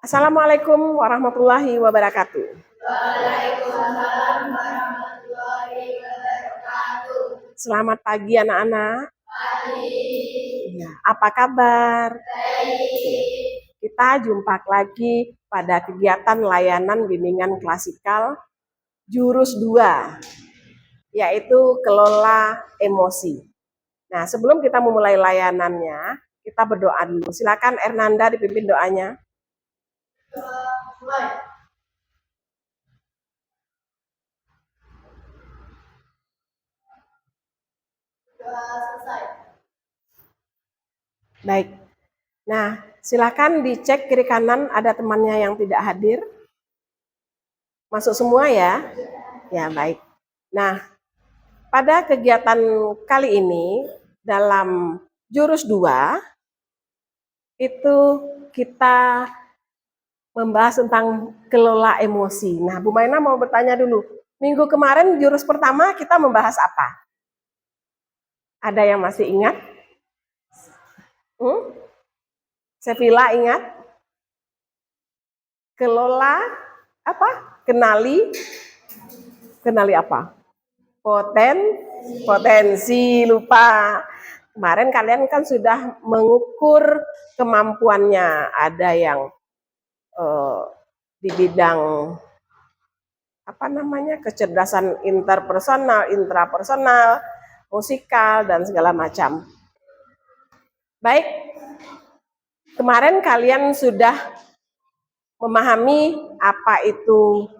Assalamualaikum warahmatullahi wabarakatuh. Waalaikumsalam warahmatullahi wabarakatuh. Selamat pagi anak-anak. Pagi. Ya, apa kabar? Baik. Kita jumpa lagi pada kegiatan layanan bimbingan klasikal jurus 2, yaitu kelola emosi. Nah, sebelum kita memulai layanannya, kita berdoa dulu. Silakan Ernanda dipimpin doanya. Doa selesai. Baik. Nah, silakan dicek kiri kanan ada temannya yang tidak hadir. Masuk semua ya? Ya, baik. Nah, pada kegiatan kali ini dalam jurus 2 itu kita membahas tentang kelola emosi. Nah, Bu Maina mau bertanya dulu. Minggu kemarin jurus pertama kita membahas apa? Ada yang masih ingat? Sevilla ingat? Kelola apa? Kenali apa? Potensi, lupa. Kemarin kalian kan sudah mengukur kemampuannya. Ada yang di bidang kecerdasan interpersonal, intrapersonal, musikal, dan segala macam. Baik, kemarin kalian sudah memahami apa itu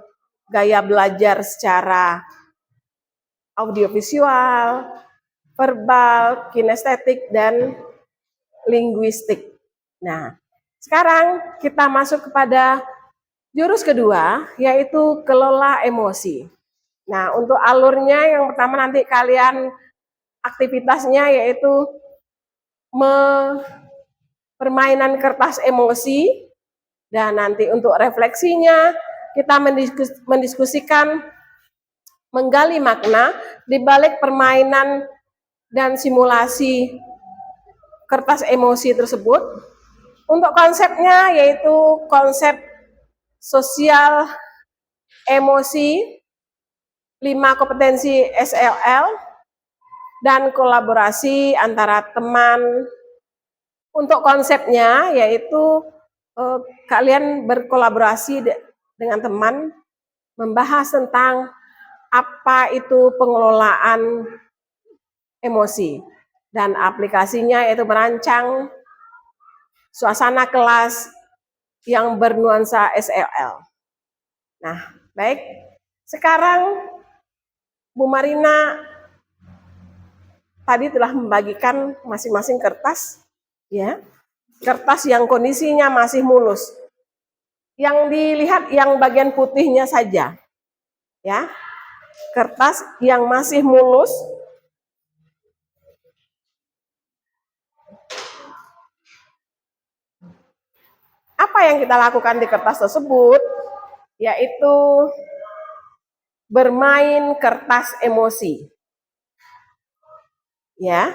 gaya belajar secara audiovisual, verbal, kinestetik, dan linguistik. Nah, sekarang kita masuk kepada jurus kedua, yaitu kelola emosi. Nah, untuk alurnya yang pertama nanti kalian aktivitasnya yaitu permainan kertas emosi, dan nanti untuk refleksinya kita mendiskusikan menggali makna di balik permainan dan simulasi kertas emosi tersebut. Untuk konsepnya yaitu konsep sosial emosi, 5 kompetensi SLL, dan kolaborasi antara teman. Untuk konsepnya yaitu kalian berkolaborasi dengan teman, membahas tentang apa itu pengelolaan emosi, dan aplikasinya yaitu merancang suasana kelas yang bernuansa SLL. Nah, baik. Sekarang Bu Marina tadi telah membagikan masing-masing kertas, ya. Kertas yang kondisinya masih mulus. Yang dilihat yang bagian putihnya saja. Ya. Kertas yang masih mulus. Apa yang kita lakukan di kertas tersebut? Yaitu bermain kertas emosi. Ya.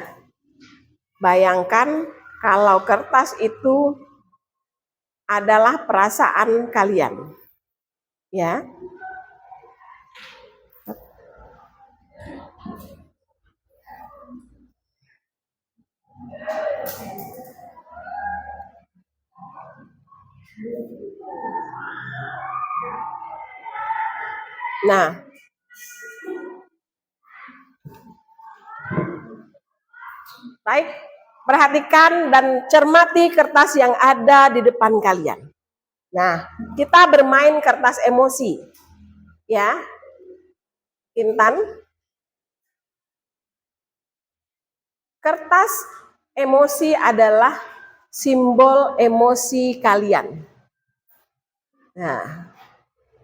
Bayangkan kalau kertas itu adalah perasaan kalian. Ya. Nah, baik, perhatikan dan cermati kertas yang ada di depan kalian. Nah, kita bermain kertas emosi. Ya. Intan. Kertas emosi adalah simbol emosi kalian. Nah,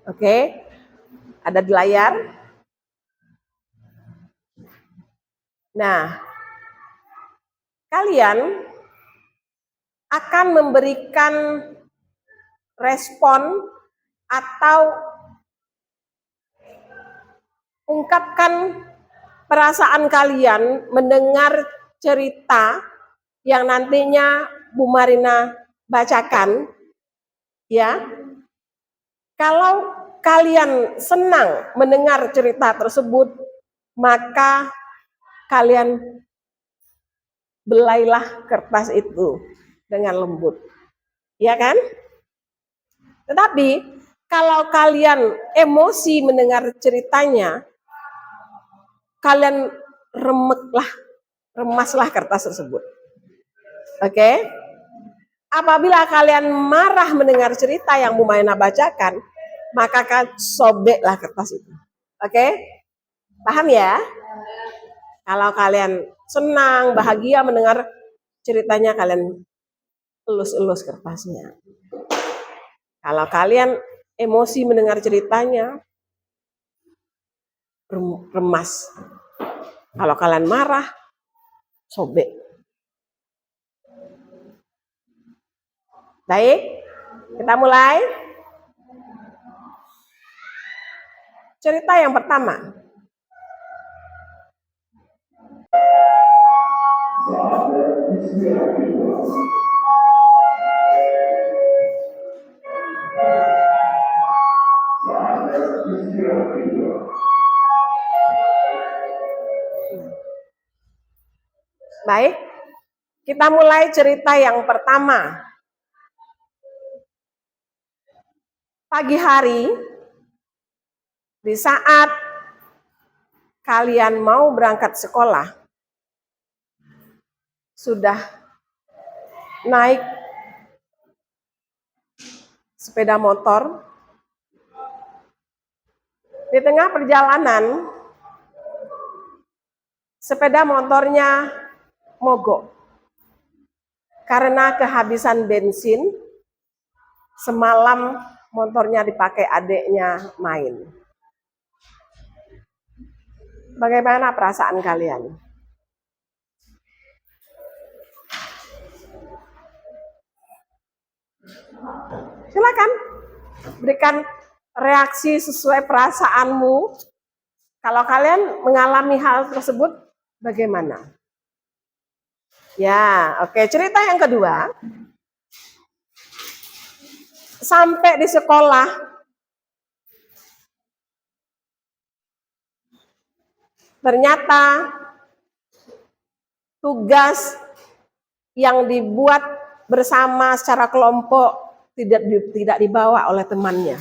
oke. Ada di layar. Nah, kalian akan memberikan respon atau ungkapkan perasaan kalian mendengar cerita yang nantinya Bu Marina bacakan Ya, kalau kalian senang mendengar cerita tersebut, maka kalian belailah kertas itu dengan lembut. Ya kan? Tetapi kalau kalian emosi mendengar ceritanya, kalian remaslah kertas tersebut. Oke? Apabila kalian marah mendengar cerita yang Bu Mayana bacakan, maka kalian sobeklah kertas itu. Oke? Paham ya? Kalau kalian senang, bahagia mendengar ceritanya, kalian elus-elus kertasnya. Kalau kalian emosi mendengar ceritanya, remas. Kalau kalian marah, sobek. Baik, kita mulai. Cerita yang pertama. Baik, kita mulai cerita yang pertama. Pagi hari, di saat kalian mau berangkat sekolah, sudah naik sepeda motor. Di tengah perjalanan, sepeda motornya mogok karena kehabisan bensin. Semalam motornya dipakai adiknya main. Bagaimana perasaan kalian? Silakan berikan reaksi sesuai perasaanmu. Kalau kalian mengalami hal tersebut, bagaimana? Ya, oke. Cerita yang kedua. Sampai di sekolah, ternyata tugas yang dibuat bersama secara kelompok tidak dibawa oleh temannya.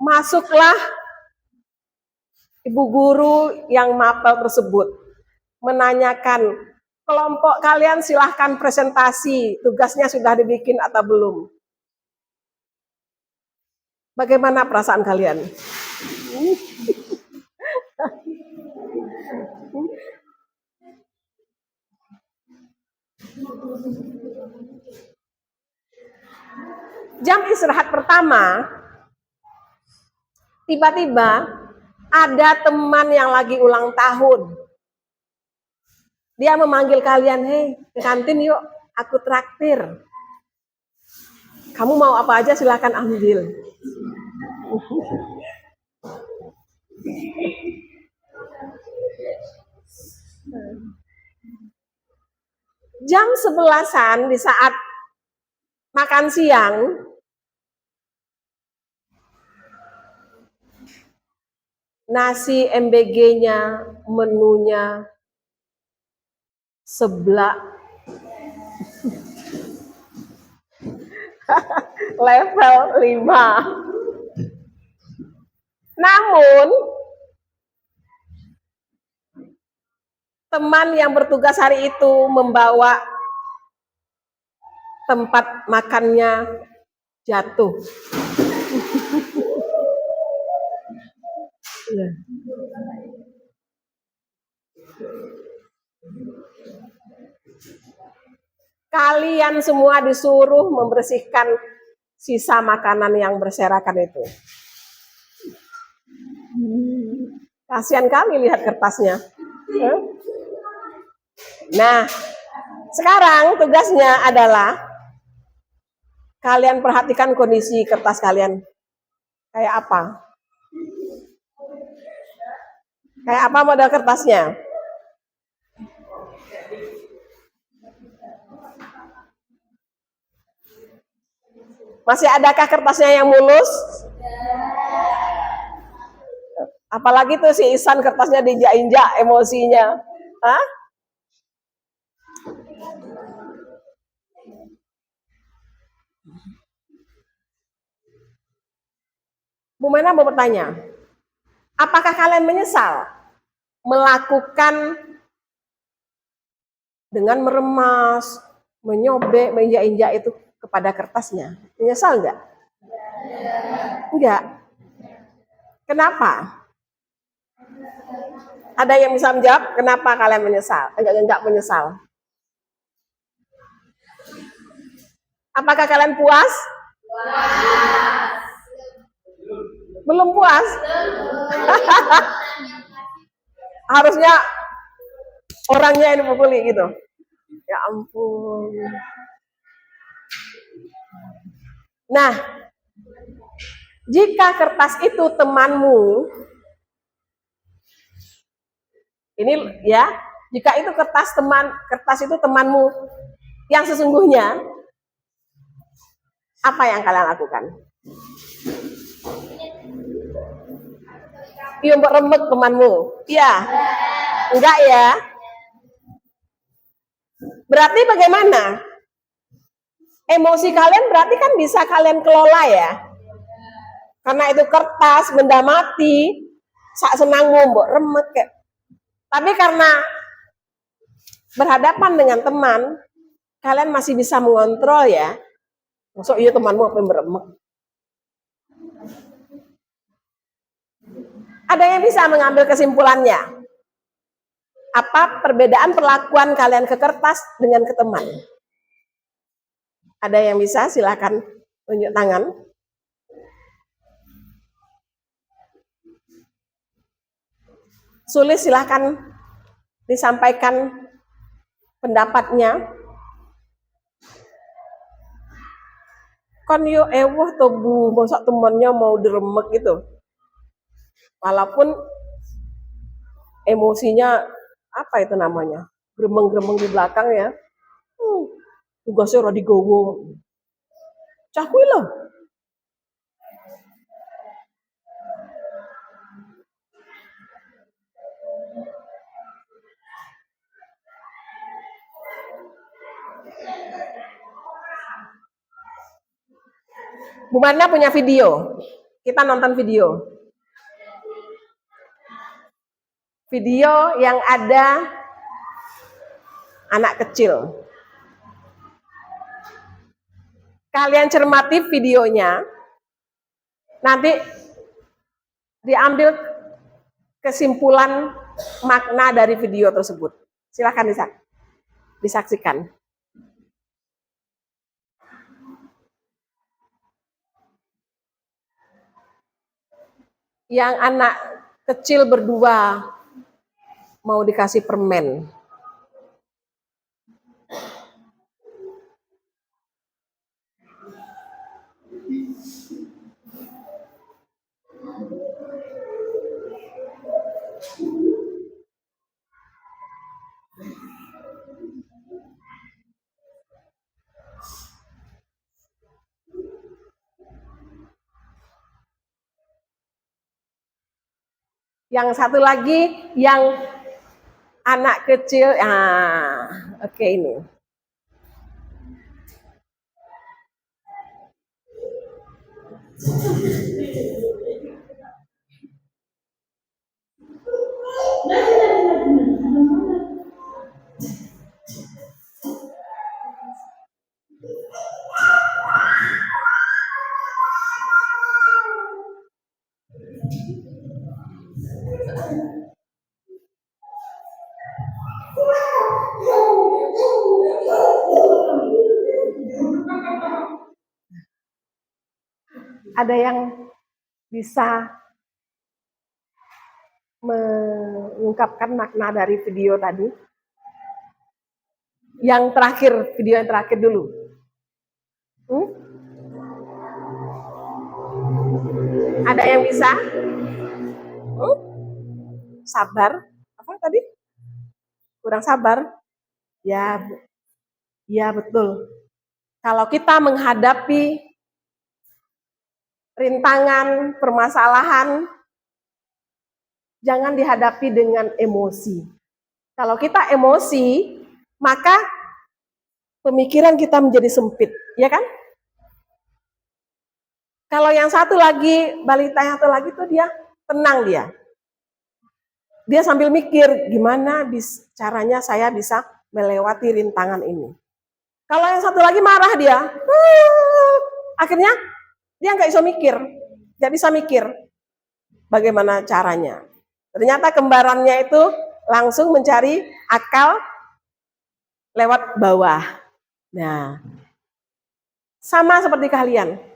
Masuklah ibu guru yang mapel tersebut menanyakan, kelompok kalian silahkan presentasi, tugasnya sudah dibikin atau belum? Bagaimana perasaan kalian? Jam istirahat pertama, tiba-tiba ada teman yang lagi ulang tahun. Dia memanggil kalian, hei ke kantin yuk, aku traktir. Kamu mau apa aja silahkan ambil. Jam 11-an di saat makan siang, nasi MBG-nya, menunya seblak level 5. Namun teman yang bertugas hari itu membawa tempat makannya jatuh. Kalian semua disuruh membersihkan sisa makanan yang berserakan itu. Kasihan kali lihat kertasnya. Nah, sekarang tugasnya adalah kalian perhatikan kondisi kertas kalian. Kayak apa? Kayak apa model kertasnya? Masih adakah kertasnya yang mulus? Apalagi tuh si Isan kertasnya dijak-injak emosinya. Hah? Bu Mena mau bertanya, apakah kalian menyesal melakukan dengan meremas, menyobek, menginjak-injak itu kepada kertasnya? Menyesal enggak? Enggak. Kenapa? Ada yang bisa menjawab kenapa kalian menyesal? Enggak menyesal. Apakah kalian puas? Belum puas? Harusnya orangnya yang dipukuli gitu. Ya ampun. Nah, jika kertas itu temanmu, ini ya, jika itu kertas itu temanmu yang sesungguhnya, apa yang kalian lakukan? Iya, mbok remek temanmu. Iya. Enggak ya? Berarti bagaimana? Emosi kalian berarti kan bisa kalian kelola ya. Karena itu kertas, benda mati, sak senangmu mbok remek kayak. Tapi karena berhadapan dengan teman, kalian masih bisa mengontrol ya. Maksud iya temanmu apa yang beremek? Ada yang bisa mengambil kesimpulannya? Apa perbedaan perlakuan kalian ke kertas dengan ke teman? Ada yang bisa? Silakan tunjuk tangan. Sulis silakan disampaikan pendapatnya. Kon yo ewah to Bu, masa temannya mau diremek gitu. Walaupun emosinya apa itu namanya? Gremeng-gremeng di belakang ya. Tugasnya ora digowo. Cah kuwi lho. Bu Marna punya video. Kita nonton video. Video yang ada anak kecil. Kalian cermati videonya. Nanti diambil kesimpulan makna dari video tersebut. Silakan disaksikan. Yang anak kecil berdua mau dikasih permen. Yang satu lagi yang anak kecil, oke ini. Ada yang bisa mengungkapkan makna dari video tadi? Yang terakhir, video yang terakhir dulu. Ada yang bisa? Sabar? Apa tadi? Kurang sabar? Ya, ya betul. Kalau kita menghadapi rintangan, permasalahan, jangan dihadapi dengan emosi. Kalau kita emosi, maka pemikiran kita menjadi sempit, ya kan? Kalau yang satu lagi, balita yang satu lagi tuh dia tenang dia. Dia sambil mikir gimana caranya saya bisa melewati rintangan ini. Kalau yang satu lagi marah dia, akhirnya dia nggak bisa mikir bagaimana caranya. Ternyata kembarannya itu langsung mencari akal lewat bawah. Nah, sama seperti kalian.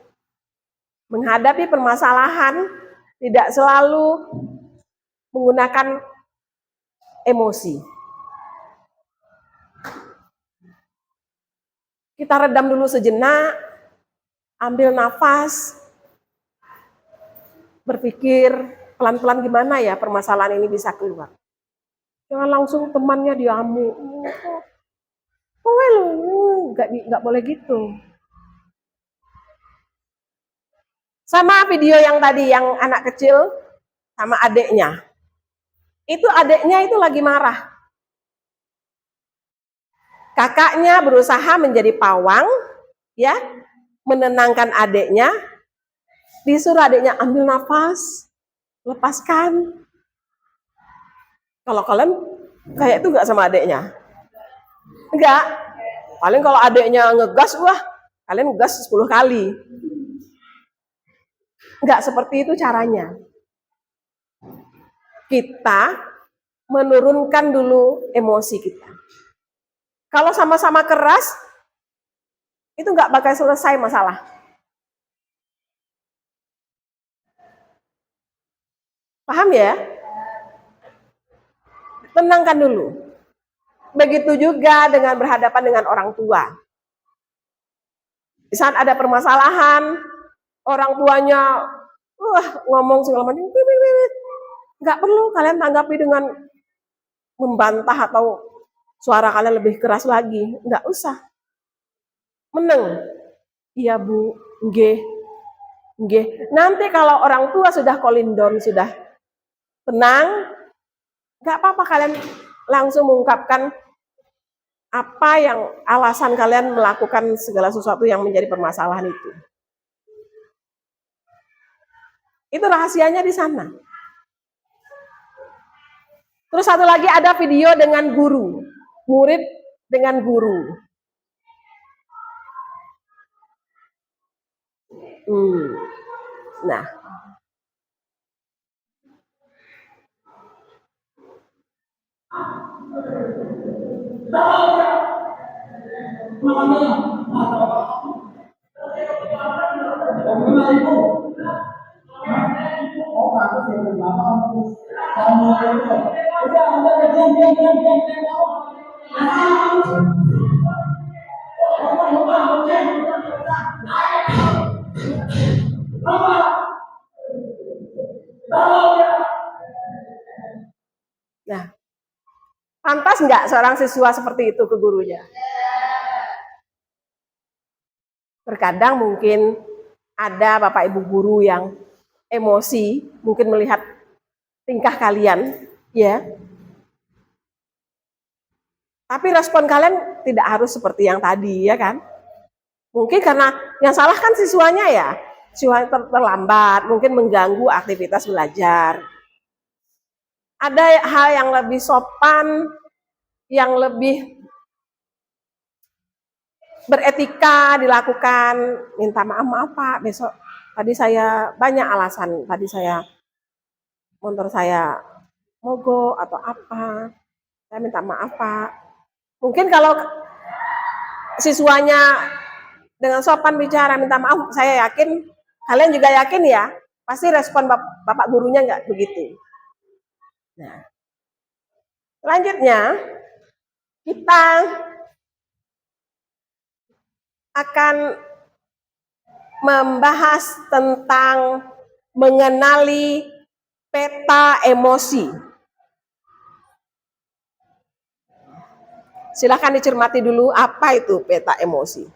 Menghadapi permasalahan tidak selalu menggunakan emosi. Kita redam dulu sejenak, ambil nafas, berpikir pelan-pelan gimana ya permasalahan ini bisa keluar. Jangan langsung temannya diamu. Nggak boleh gitu. Sama video yang tadi, yang anak kecil sama adiknya. Itu adiknya itu lagi marah. Kakaknya berusaha menjadi pawang, ya, menenangkan adiknya. Disuruh adiknya ambil nafas, lepaskan. Kalau kalian kayak itu nggak sama adiknya? Enggak. Paling kalau adiknya ngegas, wah, kalian ngegas 10 kali. Enggak seperti itu caranya. Kita menurunkan dulu emosi kita. Kalau sama-sama keras, itu nggak bakal selesai masalah. Paham ya? Tenangkan dulu. Begitu juga dengan berhadapan dengan orang tua. Di saat ada permasalahan, orang tuanya ngomong segala macam, nggak perlu kalian tanggapi dengan membantah atau suara kalian lebih keras lagi, nggak usah. Meneng, iya bu, nggih, nggih. Nanti kalau orang tua sudah kolindon, sudah tenang, nggak apa-apa kalian langsung mengungkapkan apa yang alasan kalian melakukan segala sesuatu yang menjadi permasalahan itu. Itu rahasianya di sana. Terus satu lagi ada video dengan guru, murid dengan guru. Nah, pantas nggak seorang siswa seperti itu ke gurunya? Terkadang mungkin ada Bapak Ibu guru yang emosi, mungkin melihat tingkah kalian, ya. Tapi respon kalian tidak harus seperti yang tadi, ya kan? Mungkin karena yang salah kan siswanya ya, siswa terlambat, mungkin mengganggu aktivitas belajar. Ada hal yang lebih sopan, yang lebih beretika dilakukan, minta maaf Pak, besok tadi saya banyak alasan, tadi motor saya mogok atau apa, saya minta maaf Pak. Mungkin kalau siswanya dengan sopan bicara minta maaf, saya yakin kalian juga yakin ya, pasti respon bapak gurunya nggak begitu. Nah, selanjutnya kita akan membahas tentang mengenali peta emosi. Silahkan dicermati dulu apa itu peta emosi.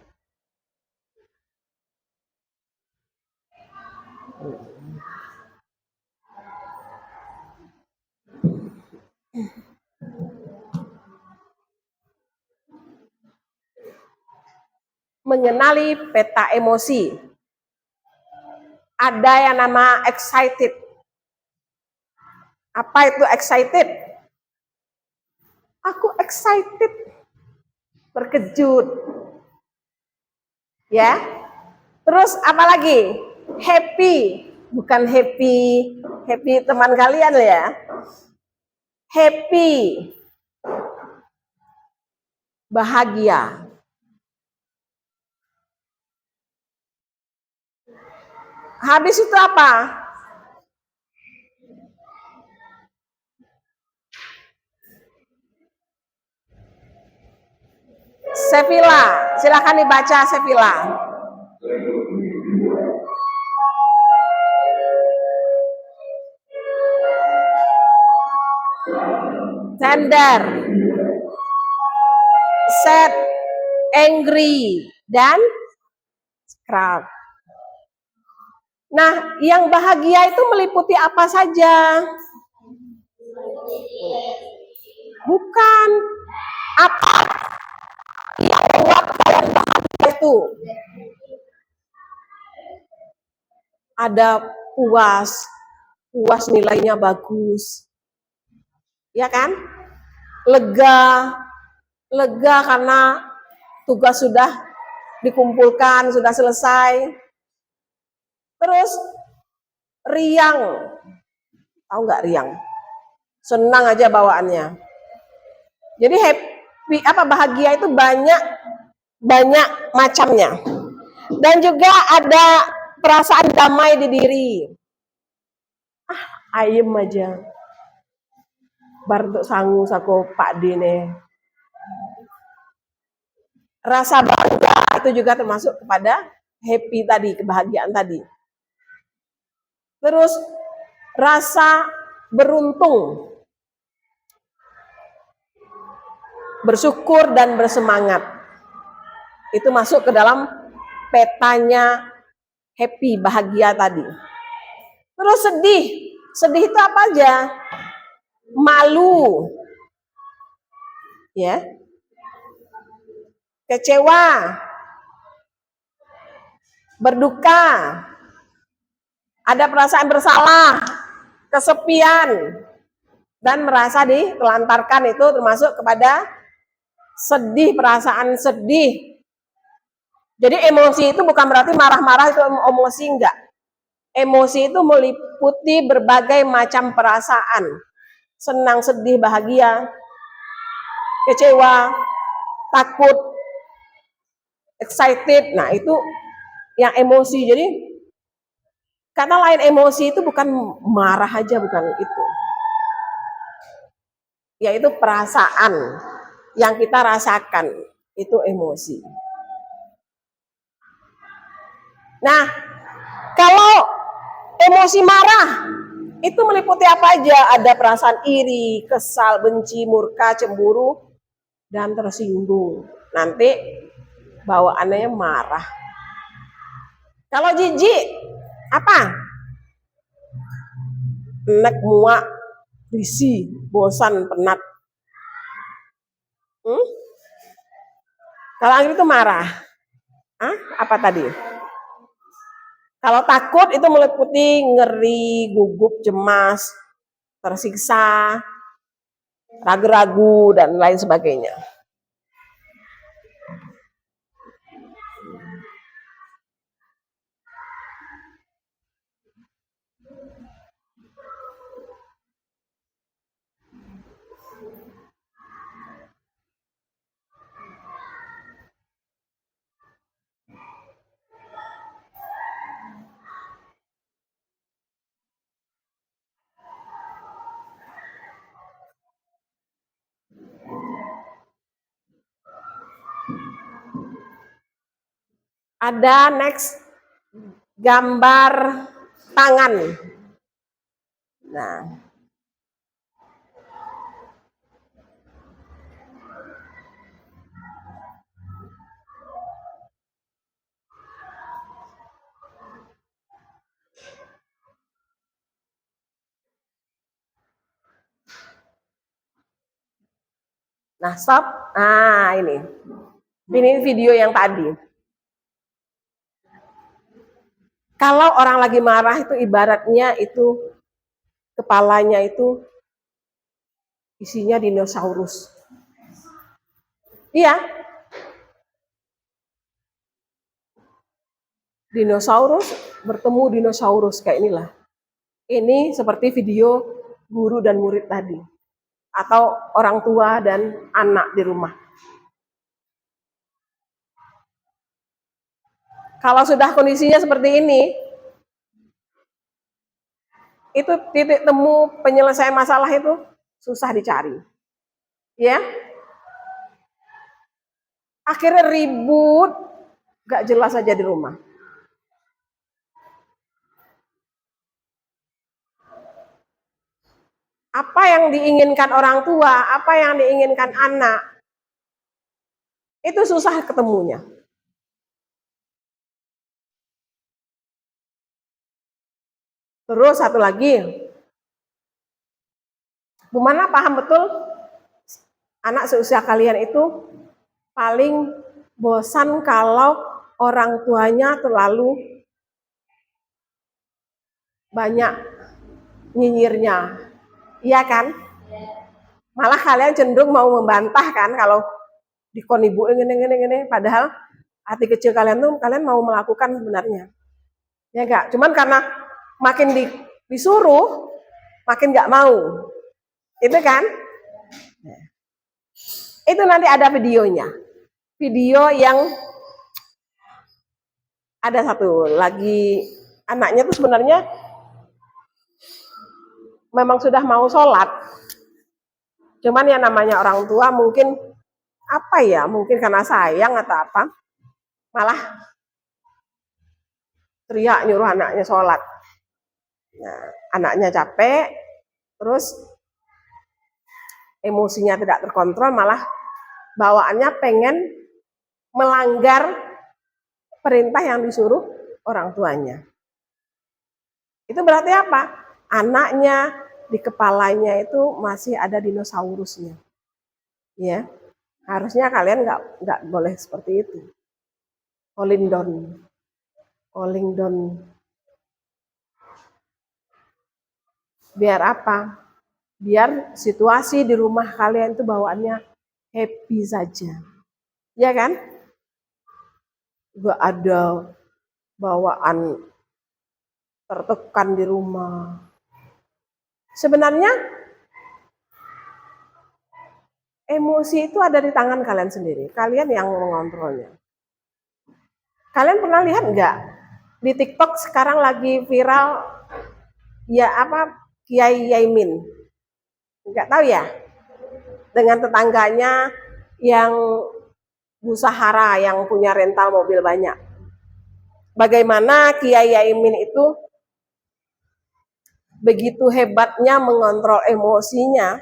Mengenali peta emosi. Ada yang nama excited. Apa itu excited? Aku excited. Terkejut. Ya. Terus apa lagi? Happy. Bukan happy teman kalian ya. Happy. Bahagia. Habis itu apa? Sevilla. Silakan dibaca Sevilla. Tender, sad, angry, dan scrub. Nah, yang bahagia itu meliputi apa saja? Bukan apa yang membuat kalian bahagia itu. Ada puas nilainya bagus. Ya kan? Lega karena tugas sudah dikumpulkan, sudah selesai. Terus riang, tahu nggak riang? Senang aja bawaannya. Jadi bahagia itu banyak macamnya. Dan juga ada perasaan damai di diri. Ayem aja. Bar untuk sangu sako Pak Dine. Rasa bangga itu juga termasuk kepada happy tadi, kebahagiaan tadi. Terus rasa beruntung, bersyukur dan bersemangat. Itu masuk ke dalam petanya happy, bahagia tadi. Terus sedih. Sedih itu apa aja? Malu. Ya. Kecewa. Berduka. Ada perasaan bersalah, kesepian, dan merasa ditelantarkan, itu termasuk kepada sedih, perasaan sedih. Jadi emosi itu bukan berarti marah-marah itu emosi, enggak. Emosi itu meliputi berbagai macam perasaan. Senang, sedih, bahagia, kecewa, takut, excited. Nah, itu yang emosi. Jadi kata lain emosi itu bukan marah aja, bukan itu. Yaitu perasaan yang kita rasakan, itu emosi. Nah, kalau emosi marah itu meliputi apa aja? Ada perasaan iri, kesal, benci, murka, cemburu, dan tersinggung. Nanti bawaannya marah. Kalau jijik apa? Enek, muak, risih, bosan, penat. Kalau angin itu marah. Apa tadi? Kalau takut itu meliputi ngeri, gugup, cemas, tersiksa, ragu-ragu, dan lain sebagainya. Ada next gambar tangan. Nah, stop. Nah, ini video yang tadi. Kalau orang lagi marah itu ibaratnya itu kepalanya itu isinya dinosaurus. Iya. Dinosaurus bertemu dinosaurus kayak inilah. Ini seperti video guru dan murid tadi. Atau orang tua dan anak di rumah. Kalau sudah kondisinya seperti ini, itu titik temu penyelesaian masalah itu susah dicari. Ya. Akhirnya ribut, gak jelas aja di rumah. Apa yang diinginkan orang tua, apa yang diinginkan anak, itu susah ketemunya. Terus satu lagi, Bu Mana paham betul anak seusia kalian itu paling bosan kalau orang tuanya terlalu banyak nyinyirnya. Iya kan? Malah kalian cenderung mau membantah kan kalau dikon ibu ini, padahal hati kecil kalian tuh kalian mau melakukan sebenarnya. Ya enggak? Cuman karena makin disuruh, makin nggak mau. Itu kan? Itu nanti ada videonya. Video yang ada satu lagi anaknya tuh sebenarnya memang sudah mau sholat. Cuman yang namanya orang tua mungkin apa ya, mungkin karena sayang atau apa, malah teriak nyuruh anaknya sholat. Nah, anaknya capek, terus emosinya tidak terkontrol, malah bawaannya pengen melanggar perintah yang disuruh orang tuanya. Itu berarti apa? Anaknya di kepalanya itu masih ada dinosaurusnya. Ya, harusnya kalian nggak boleh seperti itu. Calling down. Biar apa? Biar situasi di rumah kalian itu bawaannya happy saja. Ya kan? Gak ada bawaan tertekan di rumah. Sebenarnya emosi itu ada di tangan kalian sendiri. Kalian yang mengontrolnya. Kalian pernah lihat nggak? Di TikTok sekarang lagi viral ya apa Kiai Yaimin. Nggak tahu ya? Dengan tetangganya yang Bu Sahara yang punya rental mobil banyak. Bagaimana Kiai Yaimin itu begitu hebatnya mengontrol emosinya,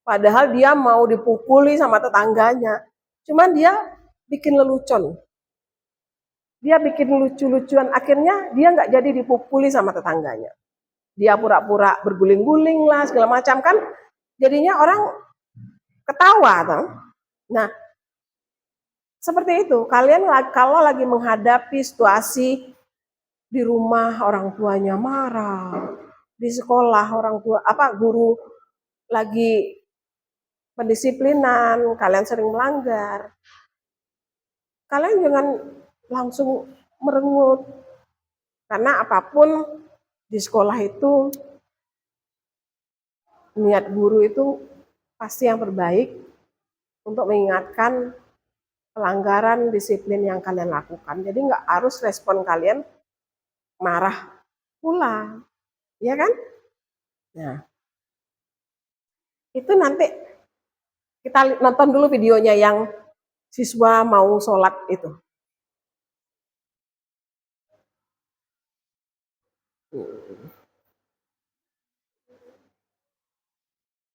padahal dia mau dipukuli sama tetangganya. Cuman dia bikin lelucon. Dia bikin lucu-lucuan, akhirnya dia nggak jadi dipukuli sama tetangganya. Dia pura-pura berguling-guling lah, segala macam kan. Jadinya orang ketawa. Toh. Nah, seperti itu. Kalian kalau lagi menghadapi situasi di rumah orang tuanya marah, di sekolah orang tua guru lagi pendisiplinan, kalian sering melanggar. Kalian jangan langsung merengut. Karena apapun di sekolah itu niat guru itu pasti yang terbaik untuk mengingatkan pelanggaran disiplin yang kalian lakukan. Jadi nggak harus respon kalian marah pula, ya kan? Nah, itu nanti kita nonton dulu videonya yang siswa mau sholat itu.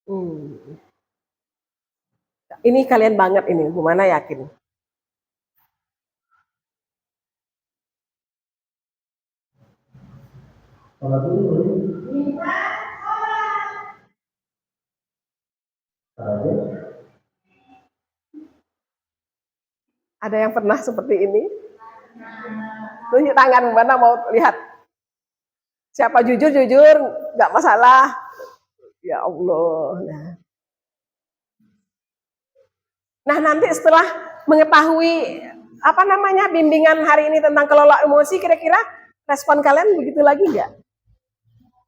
Hmm. Ini kalian banget ini, gimana yakin? Ada yang pernah seperti ini? Tunjuk tangan, mana mau lihat? Siapa jujur, nggak masalah. Ya Allah. Nah nanti setelah mengetahui apa namanya bimbingan hari ini tentang kelola emosi, kira-kira respon kalian begitu lagi nggak?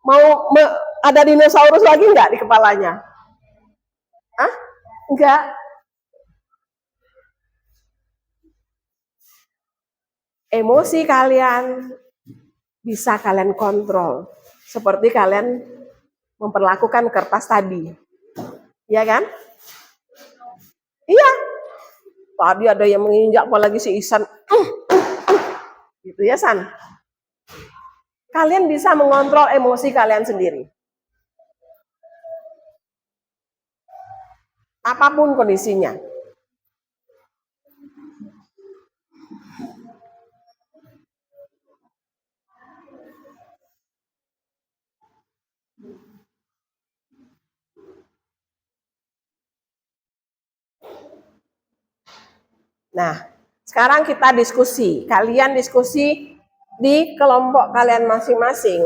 Mau ada dinosaurus lagi nggak di kepalanya? Ah, enggak. Emosi kalian bisa kalian kontrol. Seperti kalian memperlakukan kertas tadi. Iya kan? Iya. Tadi ada yang menginjak apalagi si Isan. Gitu ya, San. Kalian bisa mengontrol emosi kalian sendiri. Apapun kondisinya. Nah, sekarang kita diskusi. Kalian diskusi di kelompok kalian masing-masing.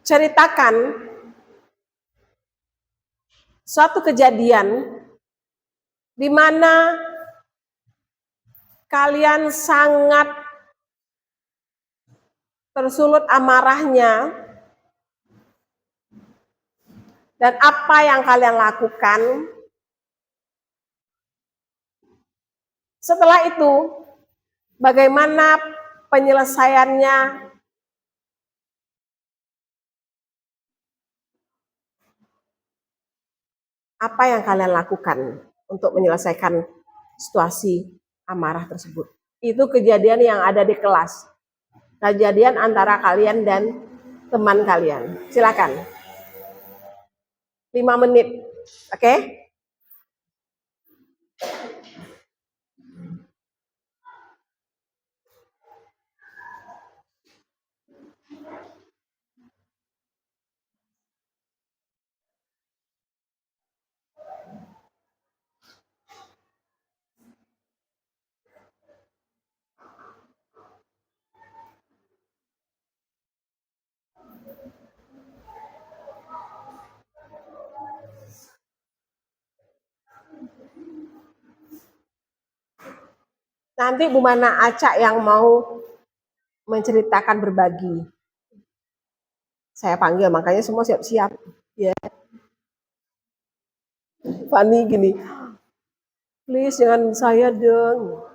Ceritakan suatu kejadian di mana kalian sangat tersulut amarahnya dan apa yang kalian lakukan. Setelah itu, bagaimana penyelesaiannya? Apa yang kalian lakukan untuk menyelesaikan situasi amarah tersebut? Itu kejadian yang ada di kelas. Kejadian antara kalian dan teman kalian. Silakan. 5 menit. Oke? Nanti Bu Mana Acak yang mau menceritakan berbagi. Saya panggil, makanya semua siap-siap. Ya. Fani gini, please jangan saya dong.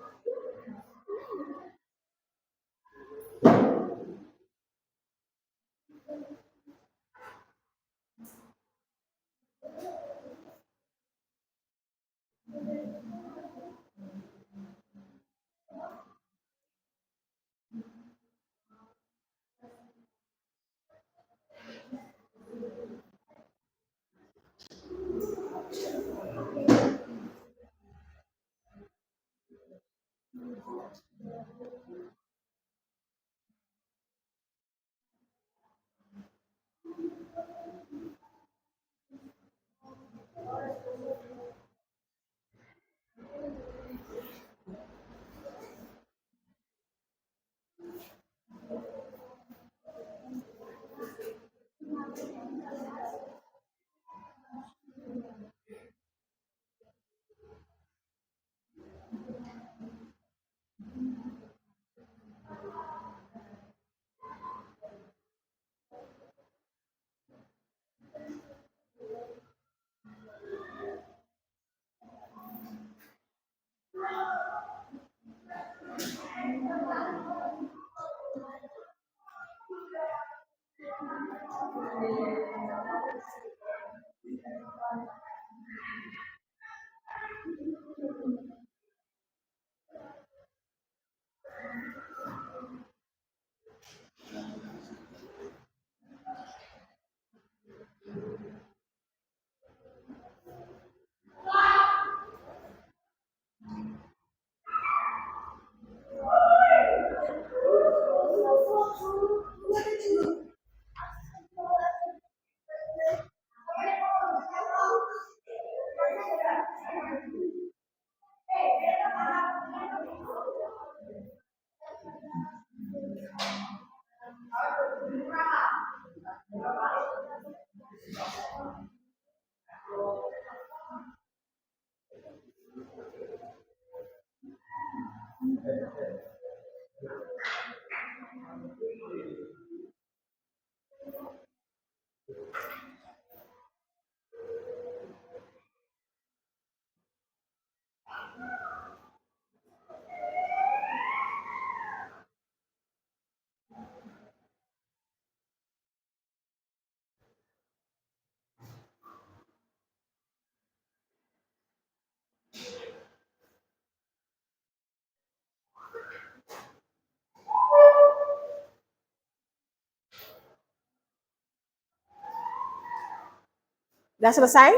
Udah selesai?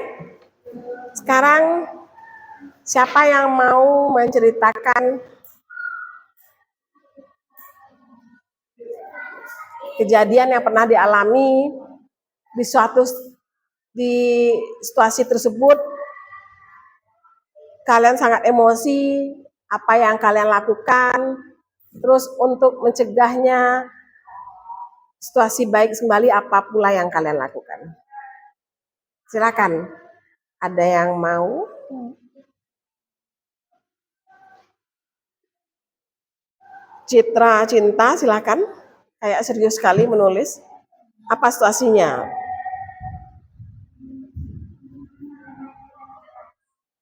Sekarang siapa yang mau menceritakan kejadian yang pernah dialami di situasi tersebut, kalian sangat emosi, apa yang kalian lakukan, terus untuk mencegahnya situasi baik kembali, apa pula yang kalian lakukan? Silakan, ada yang mau? Citra Cinta, silakan. Kayak serius sekali menulis. Apa situasinya?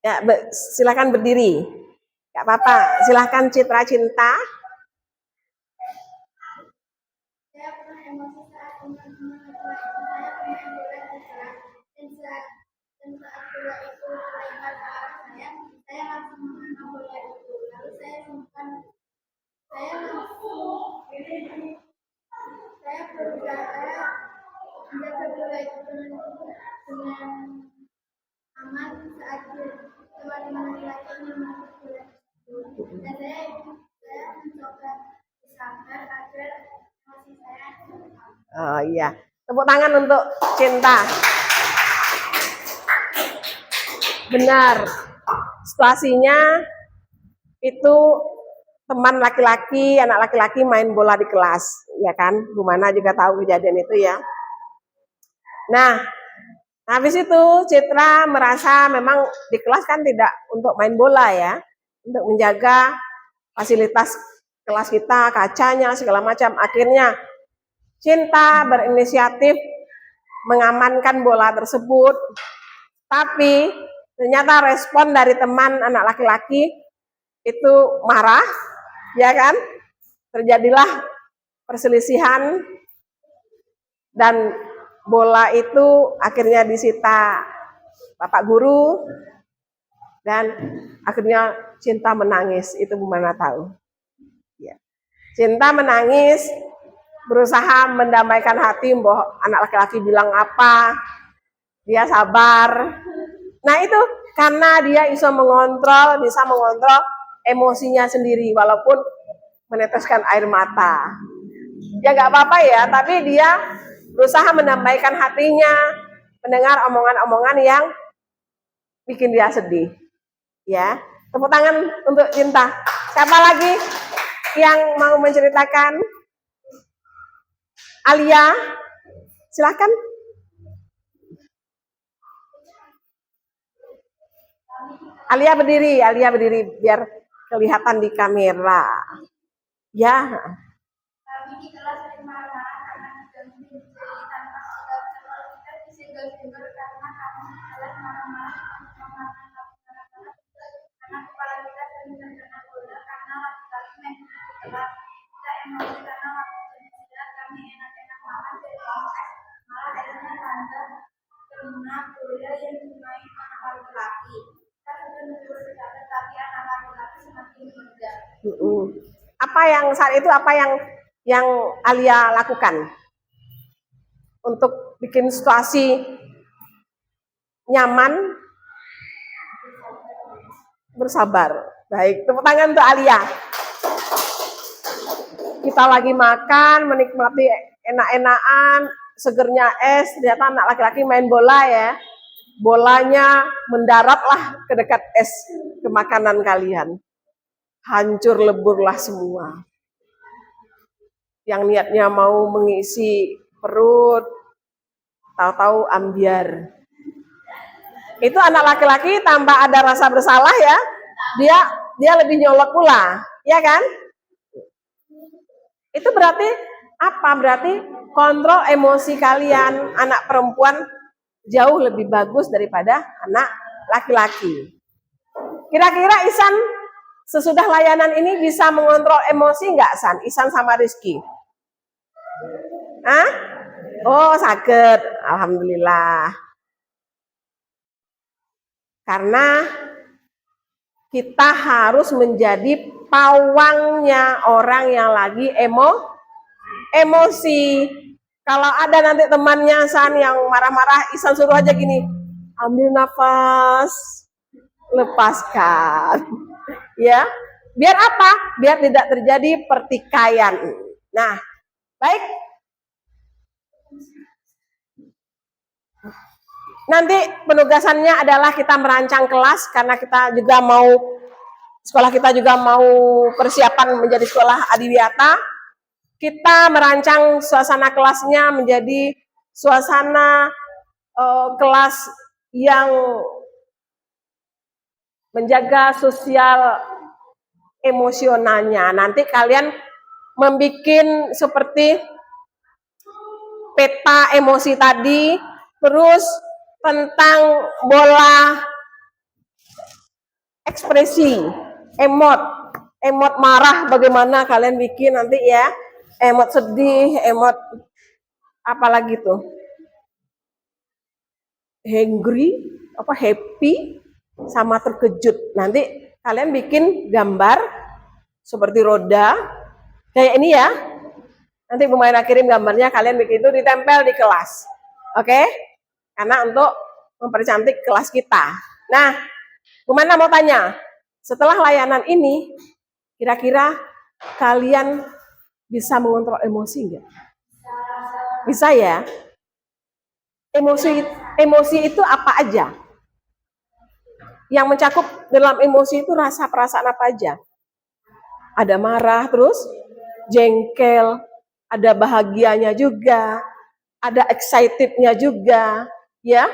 Ya, silakan berdiri. Gak apa-apa. Silakan Citra Cinta. Saya pernah emosi saat teman-teman saya bermain bola di kelas dan saat bola itu terlempar ke arah saya langsung menangkap bola itu. Lalu saya berusaha menjaga bola itu dengan aman saat teman-teman laki-laki menangkap bola itu. Dan saya mencoba bersabar agar emosi saya terkendali. Oh iya, tepuk tangan untuk Cinta. Benar, situasinya itu teman laki-laki, anak laki-laki main bola di kelas, ya kan? Bu Mana juga tahu kejadian itu ya. Nah, habis itu Citra merasa memang di kelas kan tidak untuk main bola ya, untuk menjaga fasilitas kelas kita, kacanya, segala macam. Akhirnya Cinta berinisiatif mengamankan bola tersebut, tapi ternyata respon dari teman anak laki-laki itu marah, ya kan? Terjadilah perselisihan dan bola itu akhirnya disita Bapak Guru dan akhirnya Cinta menangis. Itu Bu Mana tahu. Ya. Cinta menangis, berusaha mendamaikan hati, bahwa anak laki-laki bilang apa, dia sabar. Nah itu karena dia bisa mengontrol emosinya sendiri walaupun meneteskan air mata. Ya nggak apa-apa ya, tapi dia berusaha menambahkan hatinya, mendengar omongan-omongan yang bikin dia sedih. Ya, tepuk tangan untuk Cinta. Siapa lagi yang mau menceritakan? Alia, silakan. Alia berdiri biar kelihatan di kamera. Ya. Kami di kelas sering marah-marah karena diganggu tanpa sebab. Kalau kita disenggol-senggol karena kami di kelas marah-marah karena kepala kita sering terkena bola karena laki-laki main di kelas. Kita emosi karena waktu istirahat kami enak-enak makan dari kelas, malah akhirnya tante kena bola yang dimain anak laki-laki. Kita sudah mencoba bersabar tapi anak laki-laki semakin mudah. Apa yang Alia lakukan untuk bikin situasi nyaman? Bersabar. Baik, tepuk tangan untuk Alia. Kita lagi makan, menikmati enak-enakan, segernya es, ternyata anak laki-laki main bola ya. bolanya mendaratlah ke dekat es ke makanan kalian. Hancur leburlah semua. Yang niatnya mau mengisi perut, tahu-tahu ambiar. Itu anak laki-laki tanpa ada rasa bersalah ya, dia lebih nyolot pula, ya kan? Itu berarti apa? Berarti kontrol emosi kalian, anak perempuan jauh lebih bagus daripada anak laki-laki. Kira-kira Isan sesudah layanan ini bisa mengontrol emosi nggak, San? Isan sama Rizky? Hah? Oh, sakit. Alhamdulillah. Karena kita harus menjadi pawangnya orang yang lagi emosi. Kalau ada nanti temannya San yang marah-marah, Isan suruh aja gini, ambil nafas, lepaskan. Ya, biar apa? Biar tidak terjadi pertikaian. Nah, baik. Nanti penugasannya adalah kita merancang kelas karena kita juga mau sekolah kita juga mau persiapan menjadi sekolah adiwiyata. Kita merancang suasana kelasnya menjadi suasana kelas yang menjaga sosial emosionalnya. Nanti kalian membuat seperti peta emosi tadi, terus tentang bola ekspresi, emot marah bagaimana kalian bikin nanti ya, emot sedih, emot apalagi tuh, happy, sama terkejut. Nanti kalian bikin gambar seperti roda kayak ini ya. Nanti Bu Maira kirim gambarnya, kalian bikin itu ditempel di kelas. Oke? Karena untuk mempercantik kelas kita. Nah, Bu Mana mau tanya, setelah layanan ini, kira-kira kalian bisa mengontrol emosi nggak? Bisa ya? Emosi itu apa aja? Yang mencakup dalam emosi itu rasa perasaan apa aja? Ada marah, terus jengkel, ada bahagianya juga, ada excitednya juga, ya,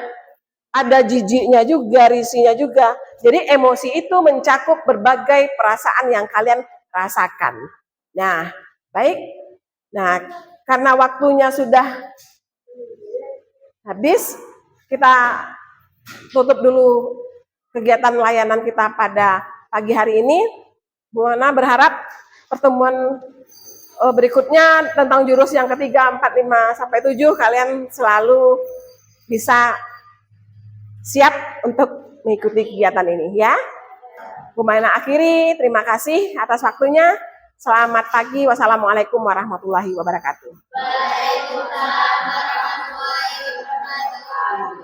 ada jijiknya juga, risihnya juga. Jadi emosi itu mencakup berbagai perasaan yang kalian rasakan. Nah, baik. Nah, karena waktunya sudah habis, kita tutup dulu kegiatan layanan kita pada pagi hari ini. Bu Ana berharap pertemuan berikutnya tentang jurus yang ketiga, 4, 5, sampai 7 kalian selalu bisa siap untuk mengikuti kegiatan ini ya. Bu Mana akhiri, terima kasih atas waktunya. Selamat pagi, wassalamualaikum warahmatullahi wabarakatuh. Waalaikumsalam warahmatullahi wabarakatuh.